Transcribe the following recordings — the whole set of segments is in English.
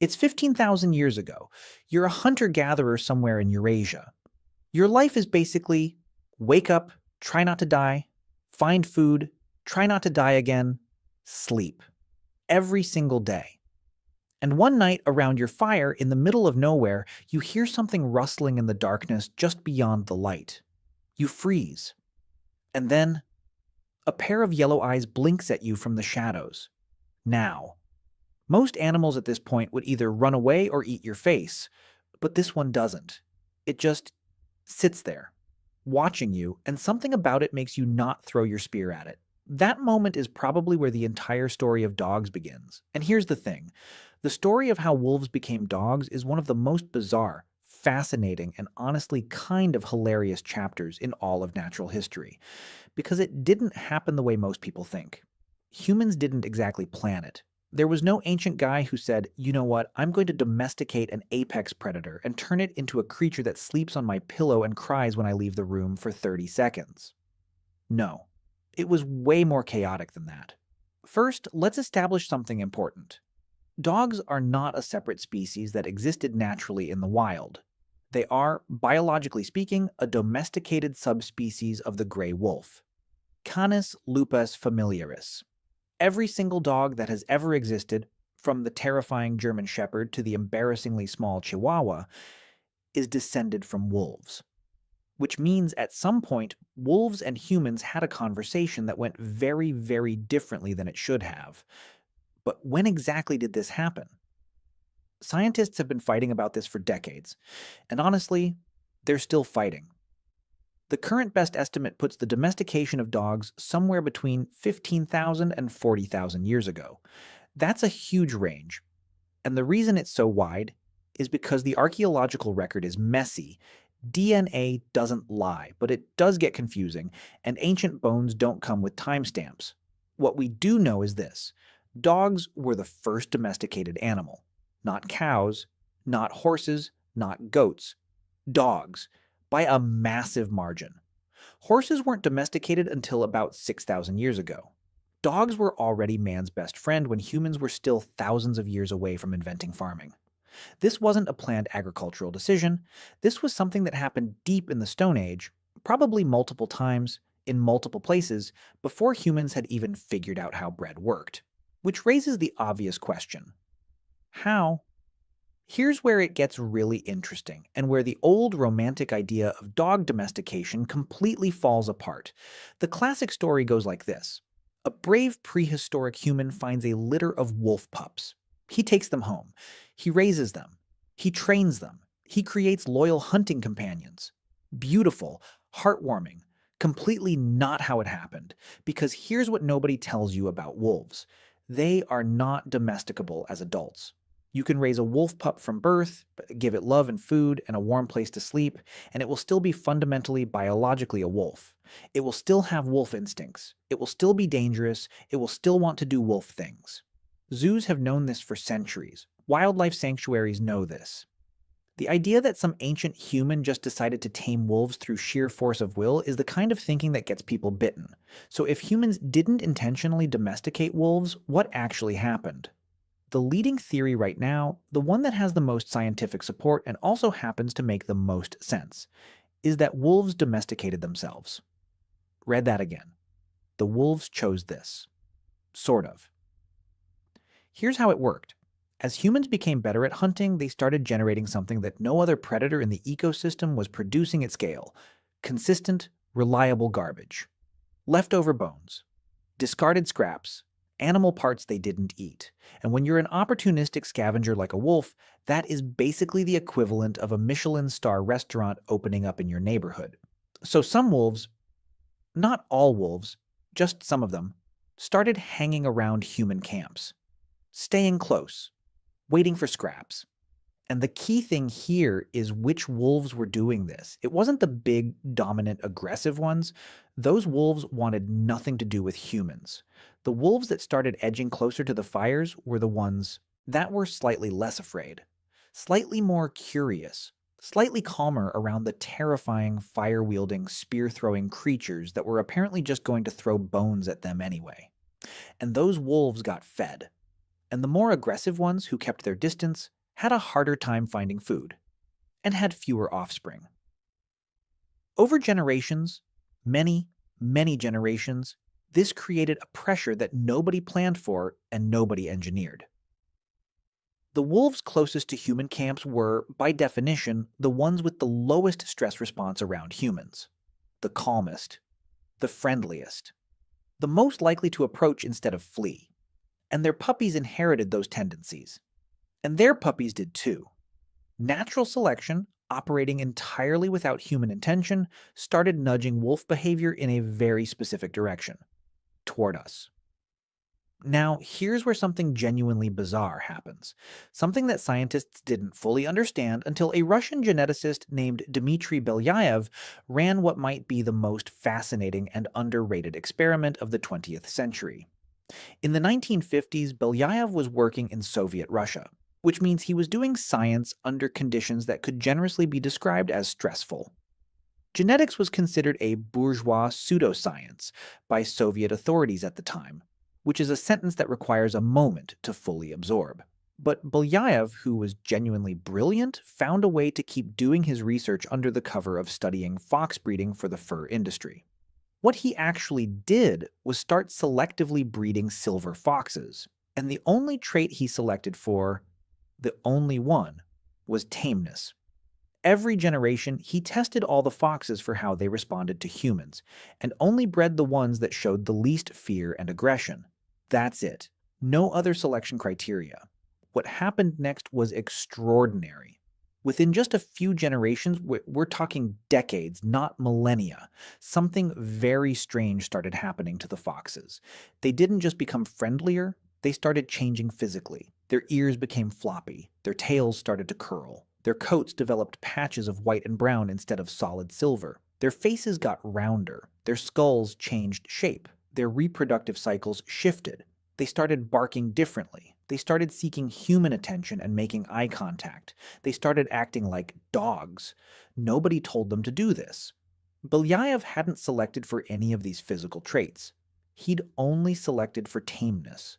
It's 15,000 years ago. You're a hunter-gatherer somewhere in Eurasia. Your life is basically wake up, try not to die, find food, try not to die again, sleep. Every single day. And one night around your fire in the middle of nowhere, you hear something rustling in the darkness just beyond the light. You freeze. And then a pair of yellow eyes blinks at you from the shadows. Now. Most animals at this point would either run away or eat your face, but this one doesn't. It just sits there, watching you, and something about it makes you not throw your spear at it. That moment is probably where the entire story of dogs begins. And here's the thing. The story of how wolves became dogs is one of the most bizarre, fascinating, and honestly kind of hilarious chapters in all of natural history. Because it didn't happen the way most people think. Humans didn't exactly plan it. There was no ancient guy who said, you know what, I'm going to domesticate an apex predator and turn it into a creature that sleeps on my pillow and cries when I leave the room for 30 seconds. No, it was way more chaotic than that. First, let's establish something important. Dogs are not a separate species that existed naturally in the wild. They are, biologically speaking, a domesticated subspecies of the gray wolf, Canis lupus familiaris. Every single dog that has ever existed, from the terrifying German Shepherd to the embarrassingly small Chihuahua, is descended from wolves. Which means at some point, wolves and humans had a conversation that went very, very differently than it should have. But when exactly did this happen? Scientists have been fighting about this for decades, and honestly, they're still fighting. The current best estimate puts the domestication of dogs somewhere between 15,000 and 40,000 years ago. That's a huge range, and the reason it's so wide is because the archaeological record is messy. DNA doesn't lie, but it does get confusing, and ancient bones don't come with timestamps. What we do know is this. Dogs were the first domesticated animal. Not cows, not horses, not goats. Dogs, by a massive margin. Horses weren't domesticated until about 6,000 years ago. Dogs were already man's best friend when humans were still thousands of years away from inventing farming. This wasn't a planned agricultural decision. This was something that happened deep in the Stone Age, probably multiple times, in multiple places, before humans had even figured out how bread worked. Which raises the obvious question. How? Here's where it gets really interesting, and where the old romantic idea of dog domestication completely falls apart. The classic story goes like this. A brave prehistoric human finds a litter of wolf pups. He takes them home. He raises them. He trains them. He creates loyal hunting companions. Beautiful, heartwarming, completely not how it happened, because here's what nobody tells you about wolves. They are not domesticable as adults. You can raise a wolf pup from birth, give it love and food and a warm place to sleep, and it will still be fundamentally biologically a wolf. It will still have wolf instincts. It will still be dangerous. It will still want to do wolf things. Zoos have known this for centuries. Wildlife sanctuaries know this. The idea that some ancient human just decided to tame wolves through sheer force of will is the kind of thinking that gets people bitten. So if humans didn't intentionally domesticate wolves, what actually happened? The leading theory right now, the one that has the most scientific support and also happens to make the most sense, is that wolves domesticated themselves. Read that again. The wolves chose this. Sort of. Here's how it worked. As humans became better at hunting, they started generating something that no other predator in the ecosystem was producing at scale. Consistent, reliable garbage. Leftover bones. Discarded scraps. Animal parts they didn't eat. And when you're an opportunistic scavenger like a wolf, that is basically the equivalent of a Michelin star restaurant opening up in your neighborhood. So some wolves, not all wolves, just some of them, started hanging around human camps. Staying close. Waiting for scraps. And the key thing here is which wolves were doing this. It wasn't the big, dominant, aggressive ones. Those wolves wanted nothing to do with humans. The wolves that started edging closer to the fires were the ones that were slightly less afraid, slightly more curious, slightly calmer around the terrifying, fire-wielding, spear-throwing creatures that were apparently just going to throw bones at them anyway. And those wolves got fed. and the more aggressive ones who kept their distance had a harder time finding food and had fewer offspring. Over generations, many, many generations, this created a pressure that nobody planned for and nobody engineered. The wolves closest to human camps were, by definition, the ones with the lowest stress response around humans, the calmest, the friendliest, the most likely to approach instead of flee. And their puppies inherited those tendencies. And their puppies did too. Natural selection, operating entirely without human intention, started nudging wolf behavior in a very specific direction, toward us. Now, here's where something genuinely bizarre happens, something that scientists didn't fully understand until a Russian geneticist named Dmitry Belyaev ran what might be the most fascinating and underrated experiment of the 20th century. In the 1950s, Belyaev was working in Soviet Russia, which means he was doing science under conditions that could generously be described as stressful. Genetics was considered a bourgeois pseudoscience by Soviet authorities at the time, which is a sentence that requires a moment to fully absorb. But Belyaev, who was genuinely brilliant, found a way to keep doing his research under the cover of studying fox breeding for the fur industry. What he actually did was start selectively breeding silver foxes, and the only trait he selected for, the only one, was tameness. Every generation, he tested all the foxes for how they responded to humans, and only bred the ones that showed the least fear and aggression. That's it. No other selection criteria. What happened next was extraordinary. Within just a few generations, we're talking decades, not millennia, something very strange started happening to the foxes. They didn't just become friendlier, they started changing physically. Their ears became floppy, their tails started to curl. Their coats developed patches of white and brown instead of solid silver. Their faces got rounder. Their skulls changed shape. Their reproductive cycles shifted. They started barking differently. They started seeking human attention and making eye contact. They started acting like dogs. Nobody told them to do this. Belyaev hadn't selected for any of these physical traits. He'd only selected for tameness.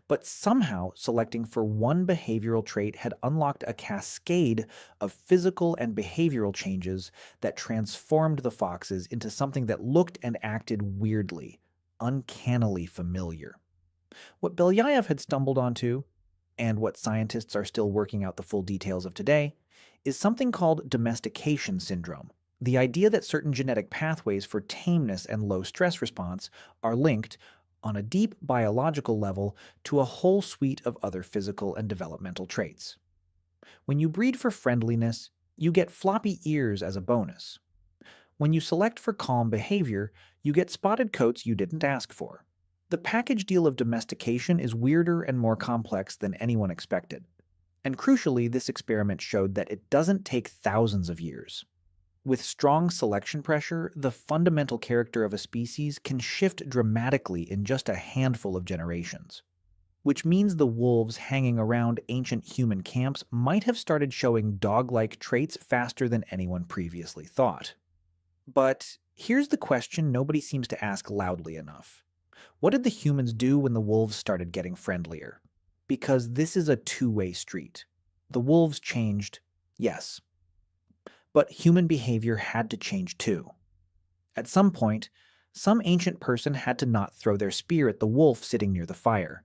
But somehow, selecting for one behavioral trait had unlocked a cascade of physical and behavioral changes that transformed the foxes into something that looked and acted weirdly, uncannily familiar. What Belyaev had stumbled onto, and what scientists are still working out the full details of today, is something called domestication syndrome. The idea that certain genetic pathways for tameness and low stress response are linked, on a deep biological level, to a whole suite of other physical and developmental traits. When you breed for friendliness, you get floppy ears as a bonus. When you select for calm behavior, you get spotted coats you didn't ask for. The package deal of domestication is weirder and more complex than anyone expected. And crucially, this experiment showed that it doesn't take thousands of years. With strong selection pressure, the fundamental character of a species can shift dramatically in just a handful of generations. Which means the wolves hanging around ancient human camps might have started showing dog-like traits faster than anyone previously thought. But here's the question nobody seems to ask loudly enough. What did the humans do when the wolves started getting friendlier? Because this is a two-way street. The wolves changed, yes. But human behavior had to change too. At some point, some ancient person had to not throw their spear at the wolf sitting near the fire.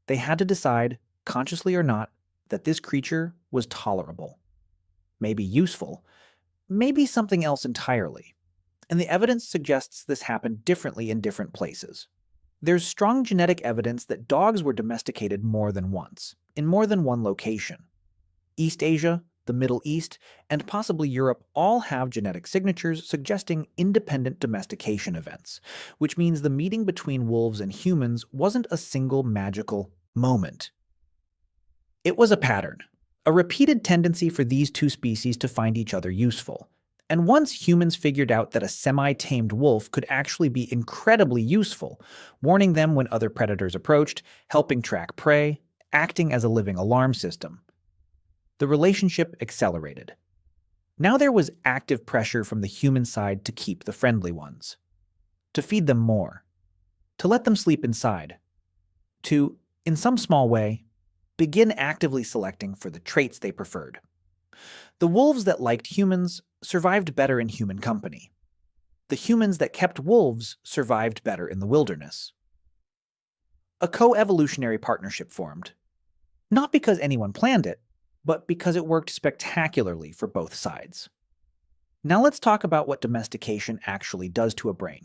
They had to decide, consciously or not, that this creature was tolerable. Maybe useful, maybe something else entirely. And the evidence suggests this happened differently in different places. There's strong genetic evidence that dogs were domesticated more than once, in more than one location. East Asia, the Middle East, and possibly Europe all have genetic signatures suggesting independent domestication events, which means the meeting between wolves and humans wasn't a single magical moment. It was a pattern, a repeated tendency for these two species to find each other useful. And once humans figured out that a semi-tamed wolf could actually be incredibly useful, warning them when other predators approached, helping track prey, acting as a living alarm system, the relationship accelerated. Now there was active pressure from the human side to keep the friendly ones, to feed them more, to let them sleep inside, to, in some small way, begin actively selecting for the traits they preferred. The wolves that liked humans survived better in human company. The humans that kept wolves survived better in the wilderness. A co-evolutionary partnership formed, not because anyone planned it, but because it worked spectacularly for both sides. Now let's talk about what domestication actually does to a brain.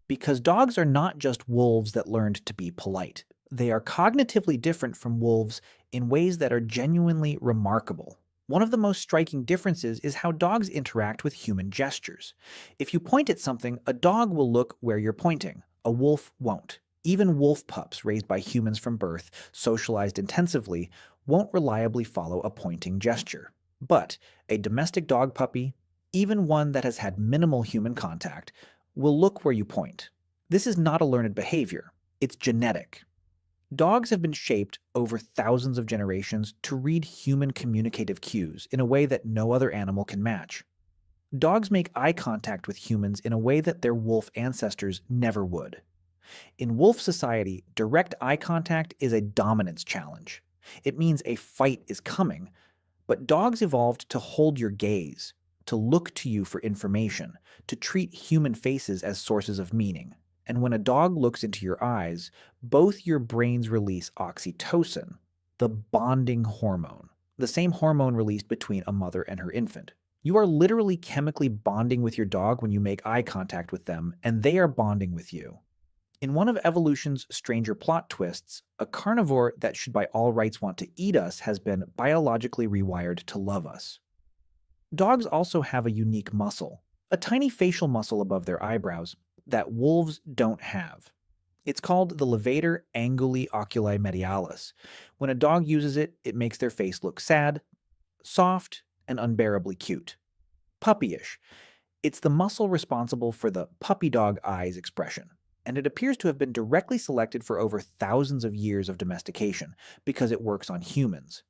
Because dogs are not just wolves that learned to be polite. They are cognitively different from wolves in ways that are genuinely remarkable. One of the most striking differences is how dogs interact with human gestures. If you point at something, a dog will look where you're pointing. A wolf won't. Even wolf pups raised by humans from birth, socialized intensively, won't reliably follow a pointing gesture. But a domestic dog puppy, even one that has had minimal human contact, will look where you point. This is not a learned behavior. It's genetic. Dogs have been shaped over thousands of generations to read human communicative cues in a way that no other animal can match. Dogs make eye contact with humans in a way that their wolf ancestors never would. In wolf society, direct eye contact is a dominance challenge. It means a fight is coming, but dogs evolved to hold your gaze, to look to you for information, to treat human faces as sources of meaning. And when a dog looks into your eyes, both your brains release oxytocin, the bonding hormone, the same hormone released between a mother and her infant. You are literally chemically bonding with your dog when you make eye contact with them, and they are bonding with you. In one of evolution's stranger plot twists, a carnivore that should by all rights want to eat us has been biologically rewired to love us. Dogs also have a unique muscle, a tiny facial muscle above their eyebrows, that wolves don't have. It's called the levator anguli oculi medialis. When a dog uses it, it makes their face look sad, soft, and unbearably cute. Puppyish. It's the muscle responsible for the puppy dog eyes expression, and it appears to have been directly selected for over thousands of years of domestication because it works on humans.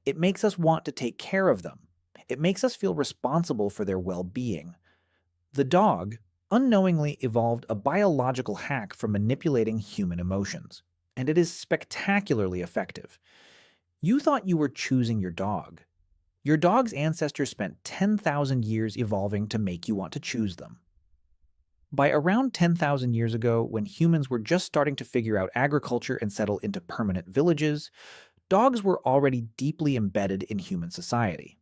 It makes us want to take care of them. It makes us feel responsible for their well-being. The dog unknowingly evolved a biological hack for manipulating human emotions, and it is spectacularly effective. You thought you were choosing your dog. Your dog's ancestors spent 10,000 years evolving to make you want to choose them. By around 10,000 years ago, when humans were just starting to figure out agriculture and settle into permanent villages, dogs were already deeply embedded in human society.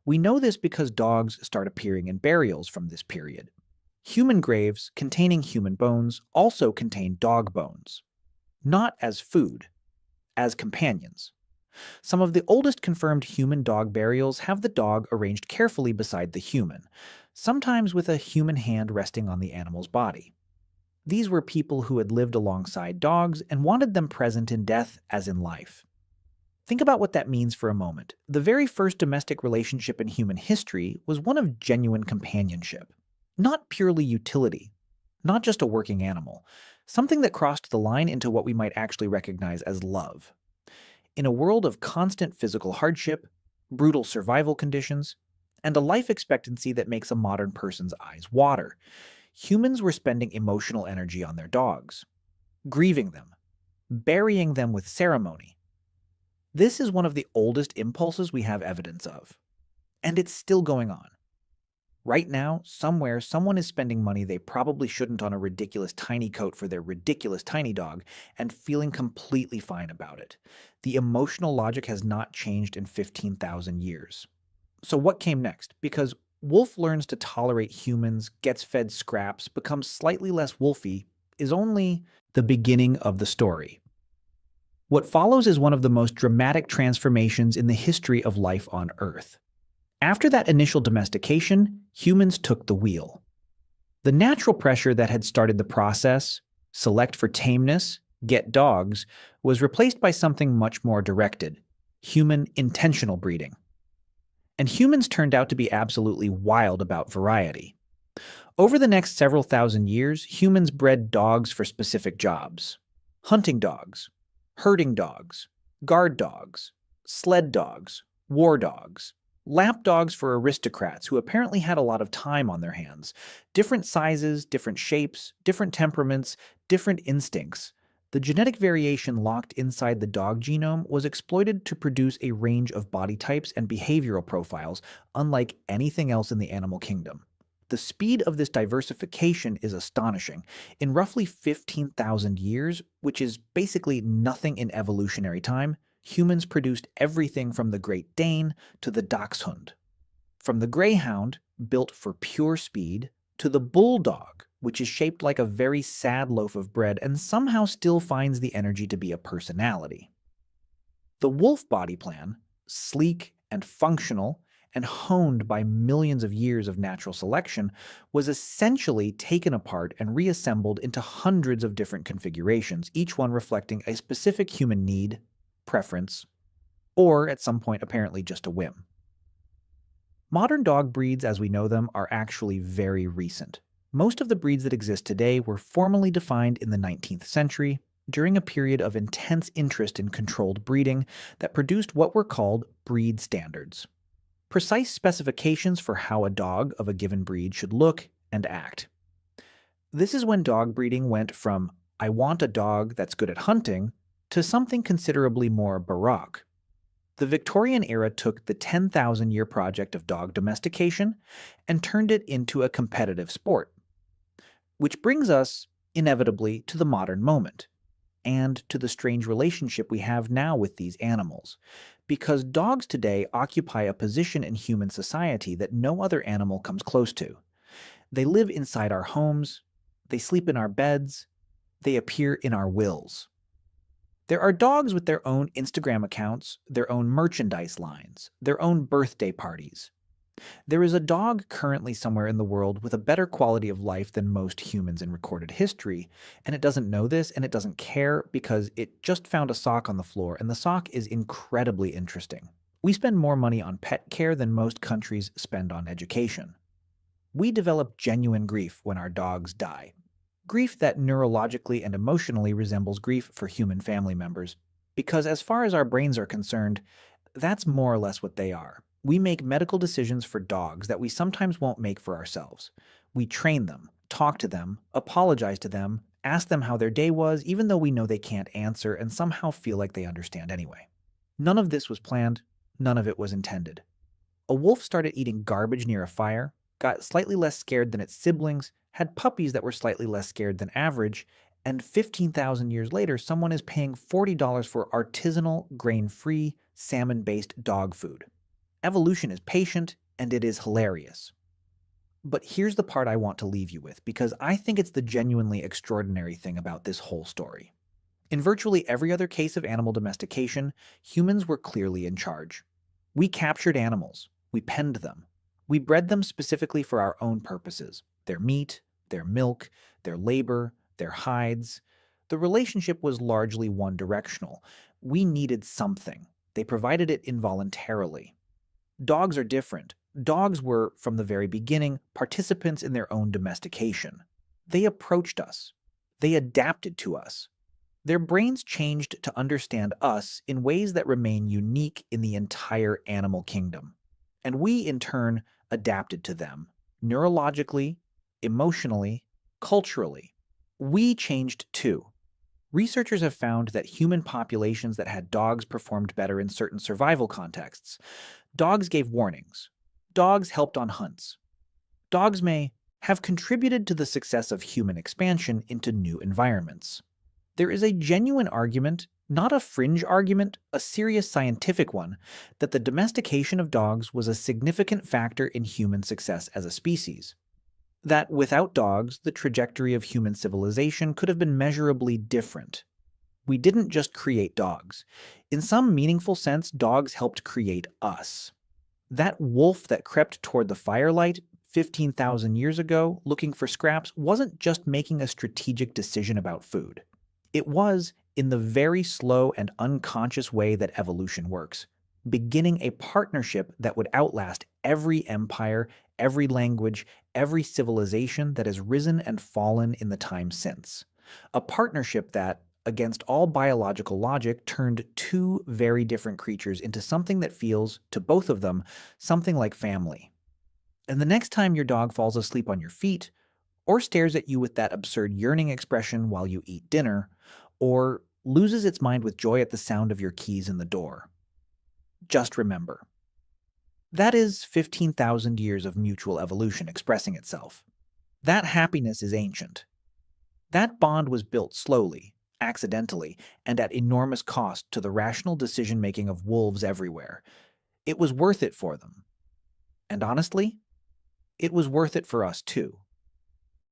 We know this because dogs start appearing in burials from this period. Human graves containing human bones also contain dog bones, not as food, as companions. Some of the oldest confirmed human-dog burials have the dog arranged carefully beside the human, sometimes with a human hand resting on the animal's body. These were people who had lived alongside dogs and wanted them present in death as in life. Think about what that means for a moment. The very first domestic relationship in human history was one of genuine companionship. Not purely utility, not just a working animal, something that crossed the line into what we might actually recognize as love. In a world of constant physical hardship, brutal survival conditions, and a life expectancy that makes a modern person's eyes water, humans were spending emotional energy on their dogs, grieving them, burying them with ceremony. This is one of the oldest impulses we have evidence of, and it's still going on. Right now, somewhere, someone is spending money they probably shouldn't on a ridiculous tiny coat for their ridiculous tiny dog and feeling completely fine about it. The emotional logic has not changed in 15,000 years. So what came next? Because wolf learns to tolerate humans, gets fed scraps, becomes slightly less wolfy, is only the beginning of the story. What follows is one of the most dramatic transformations in the history of life on Earth. After that initial domestication, humans took the wheel. The natural pressure that had started the process, select for tameness, get dogs, was replaced by something much more directed, human intentional breeding. And humans turned out to be absolutely wild about variety. Over the next several thousand years, humans bred dogs for specific jobs. Hunting dogs, herding dogs, guard dogs, sled dogs, war dogs, lap dogs for aristocrats who apparently had a lot of time on their hands. Different sizes, different shapes, different temperaments, different instincts. The genetic variation locked inside the dog genome was exploited to produce a range of body types and behavioral profiles, unlike anything else in the animal kingdom. The speed of this diversification is astonishing. In roughly 15,000 years, which is basically nothing in evolutionary time, humans produced everything from the Great Dane to the Dachshund. From the greyhound, built for pure speed, to the bulldog, which is shaped like a very sad loaf of bread and somehow still finds the energy to be a personality. The wolf body plan, sleek and functional and honed by millions of years of natural selection, was essentially taken apart and reassembled into hundreds of different configurations, each one reflecting a specific human need, preference, or at some point apparently just a whim. Modern dog breeds as we know them are actually very recent. Most of the breeds that exist today were formally defined in the 19th century during a period of intense interest in controlled breeding that produced what were called breed standards. Precise specifications for how a dog of a given breed should look and act. This is when dog breeding went from, I want a dog that's good at hunting, to something considerably more baroque. The Victorian era took the 10,000-year project of dog domestication and turned it into a competitive sport. Which brings us, inevitably, to the modern moment, and to the strange relationship we have now with these animals. Because dogs today occupy a position in human society that no other animal comes close to. They live inside our homes, they sleep in our beds, they appear in our wills. There are dogs with their own Instagram accounts, their own merchandise lines, their own birthday parties. There is a dog currently somewhere in the world with a better quality of life than most humans in recorded history, and it doesn't know this and it doesn't care because it just found a sock on the floor, and the sock is incredibly interesting. We spend more money on pet care than most countries spend on education. We develop genuine grief when our dogs die. Grief that neurologically and emotionally resembles grief for human family members, because as far as our brains are concerned, that's more or less what they are. We make medical decisions for dogs that we sometimes won't make for ourselves. We train them, talk to them, apologize to them, ask them how their day was, even though we know they can't answer and somehow feel like they understand anyway. None of this was planned, none of it was intended. A wolf started eating garbage near a fire, got slightly less scared than its siblings, had puppies that were slightly less scared than average, and 15,000 years later, someone is paying $40 for artisanal, grain-free, salmon-based dog food. Evolution is patient, and it is hilarious. But here's the part I want to leave you with, because I think it's the genuinely extraordinary thing about this whole story. In virtually every other case of animal domestication, humans were clearly in charge. We captured animals, we penned them, we bred them specifically for our own purposes, their meat, their milk, their labor, their hides. The relationship was largely one-directional. We needed something. They provided it involuntarily. Dogs are different. Dogs were, from the very beginning, participants in their own domestication. They approached us. They adapted to us. Their brains changed to understand us in ways that remain unique in the entire animal kingdom. And we, in turn, adapted to them, neurologically, emotionally, culturally. We changed too. Researchers have found that human populations that had dogs performed better in certain survival contexts. Dogs gave warnings. Dogs helped on hunts. Dogs may have contributed to the success of human expansion into new environments. There is a genuine argument, not a fringe argument, a serious scientific one, that the domestication of dogs was a significant factor in human success as a species. That without dogs, the trajectory of human civilization could have been measurably different. We didn't just create dogs. In some meaningful sense, dogs helped create us. That wolf that crept toward the firelight 15,000 years ago, looking for scraps, wasn't just making a strategic decision about food. It was, in the very slow and unconscious way that evolution works, beginning a partnership that would outlast every empire, every language, every civilization that has risen and fallen in the time since. A partnership that, against all biological logic, turned two very different creatures into something that feels, to both of them, something like family. And the next time your dog falls asleep on your feet, or stares at you with that absurd yearning expression while you eat dinner, or loses its mind with joy at the sound of your keys in the door. Just remember, that is 15,000 years of mutual evolution expressing itself. That happiness is ancient. That bond was built slowly, accidentally, and at enormous cost to the rational decision-making of wolves everywhere. It was worth it for them. And honestly, it was worth it for us too.